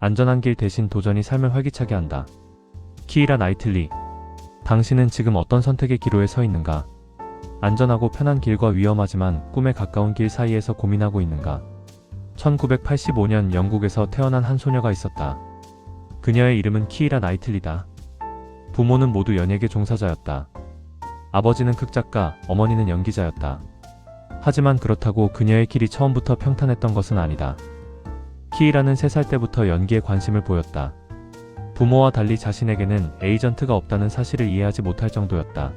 안전한 길 대신 도전이 삶을 활기차게 한다. 키이라 나이틀리, 당신은 지금 어떤 선택의 기로에 서 있는가? 안전하고 편한 길과 위험하지만 꿈에 가까운 길 사이에서 고민하고 있는가? 1985년 영국에서 태어난 한 소녀가 있었다. 그녀의 이름은 키이라 나이틀리다. 부모는 모두 연예계 종사자였다. 아버지는 극작가, 어머니는 연기자였다. 하지만 그렇다고 그녀의 길이 처음부터 평탄했던 것은 아니다. 키이라는 3살 때부터 연기에 관심을 보였다. 부모와 달리 자신에게는 에이전트가 없다는 사실을 이해하지 못할 정도였다.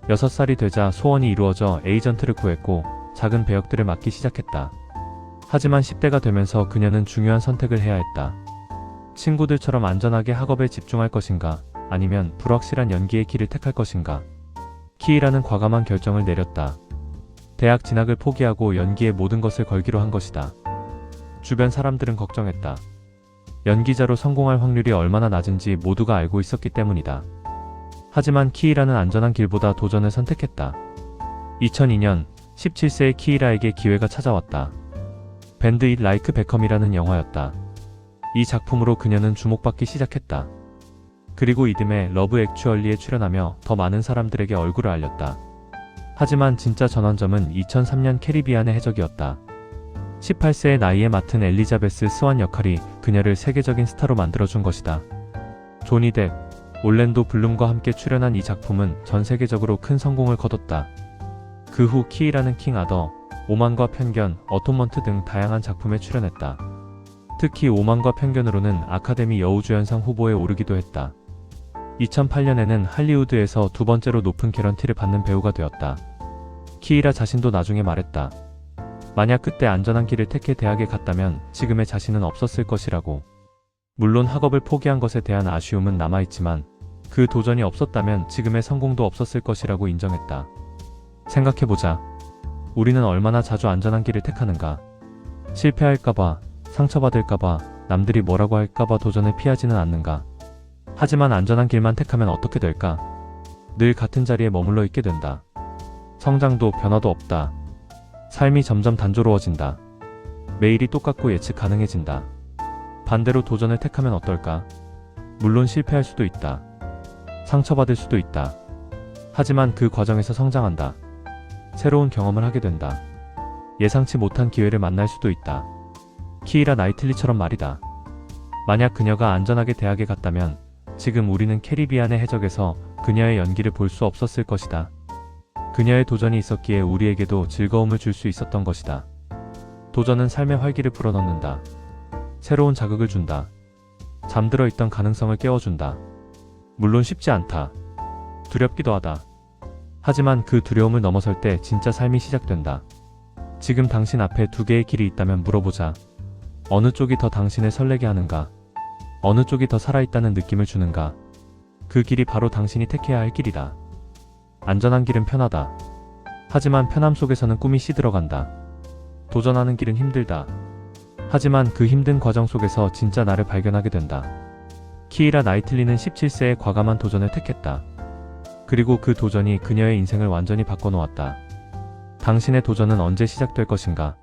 6살이 되자 소원이 이루어져 에이전트를 구했고 작은 배역들을 맡기 시작했다. 하지만 10대가 되면서 그녀는 중요한 선택을 해야 했다. 친구들처럼 안전하게 학업에 집중할 것인가, 아니면 불확실한 연기의 길을 택할 것인가. 키이라는 과감한 결정을 내렸다. 대학 진학을 포기하고 연기에 모든 것을 걸기로 한 것이다. 주변 사람들은 걱정했다. 연기자로 성공할 확률이 얼마나 낮은지 모두가 알고 있었기 때문이다. 하지만 키이라는 안전한 길보다 도전을 선택했다. 2002년 17세의 키이라에게 기회가 찾아왔다. 밴드 잇 라이크 베컴이라는 영화였다. 이 작품으로 그녀는 주목받기 시작했다. 그리고 이듬해 러브 액츄얼리에 출연하며 더 많은 사람들에게 얼굴을 알렸다. 하지만 진짜 전환점은 2003년 캐리비안의 해적이었다. 18세의 나이에 맡은 엘리자베스 스완 역할이 그녀를 세계적인 스타로 만들어준 것이다. 조니 뎁, 올랜도 블룸과 함께 출연한 이 작품은 전 세계적으로 큰 성공을 거뒀다. 그 후 키이라는 킹 아더, 오만과 편견, 어톤먼트 등 다양한 작품에 출연했다. 특히 오만과 편견으로는 아카데미 여우주연상 후보에 오르기도 했다. 2008년에는 할리우드에서 2번째로 높은 개런티를 받는 배우가 되었다. 키이라 자신도 나중에 말했다. 만약 그때 안전한 길을 택해 대학에 갔다면 지금의 자신은 없었을 것이라고. 물론 학업을 포기한 것에 대한 아쉬움은 남아있지만 그 도전이 없었다면 지금의 성공도 없었을 것이라고 인정했다. 생각해보자. 우리는 얼마나 자주 안전한 길을 택하는가? 실패할까봐, 상처받을까봐, 남들이 뭐라고 할까봐 도전을 피하지는 않는가? 하지만 안전한 길만 택하면 어떻게 될까? 늘 같은 자리에 머물러 있게 된다. 성장도 변화도 없다. 삶이 점점 단조로워진다. 매일이 똑같고 예측 가능해진다. 반대로 도전을 택하면 어떨까? 물론 실패할 수도 있다. 상처받을 수도 있다. 하지만 그 과정에서 성장한다. 새로운 경험을 하게 된다. 예상치 못한 기회를 만날 수도 있다. 키이라 나이틀리처럼 말이다. 만약 그녀가 안전하게 대학에 갔다면 지금 우리는 캐리비안의 해적에서 그녀의 연기를 볼 수 없었을 것이다. 그녀의 도전이 있었기에 우리에게도 즐거움을 줄 수 있었던 것이다. 도전은 삶의 활기를 불어넣는다. 새로운 자극을 준다. 잠들어 있던 가능성을 깨워준다. 물론 쉽지 않다. 두렵기도 하다. 하지만 그 두려움을 넘어설 때 진짜 삶이 시작된다. 지금 당신 앞에 2개의 길이 있다면 물어보자. 어느 쪽이 더 당신을 설레게 하는가? 어느 쪽이 더 살아있다는 느낌을 주는가? 그 길이 바로 당신이 택해야 할 길이다. 안전한 길은 편하다. 하지만 편함 속에서는 꿈이 시들어간다. 도전하는 길은 힘들다. 하지만 그 힘든 과정 속에서 진짜 나를 발견하게 된다. 키이라 나이틀리는 17세에 과감한 도전을 택했다. 그리고 그 도전이 그녀의 인생을 완전히 바꿔놓았다. 당신의 도전은 언제 시작될 것인가?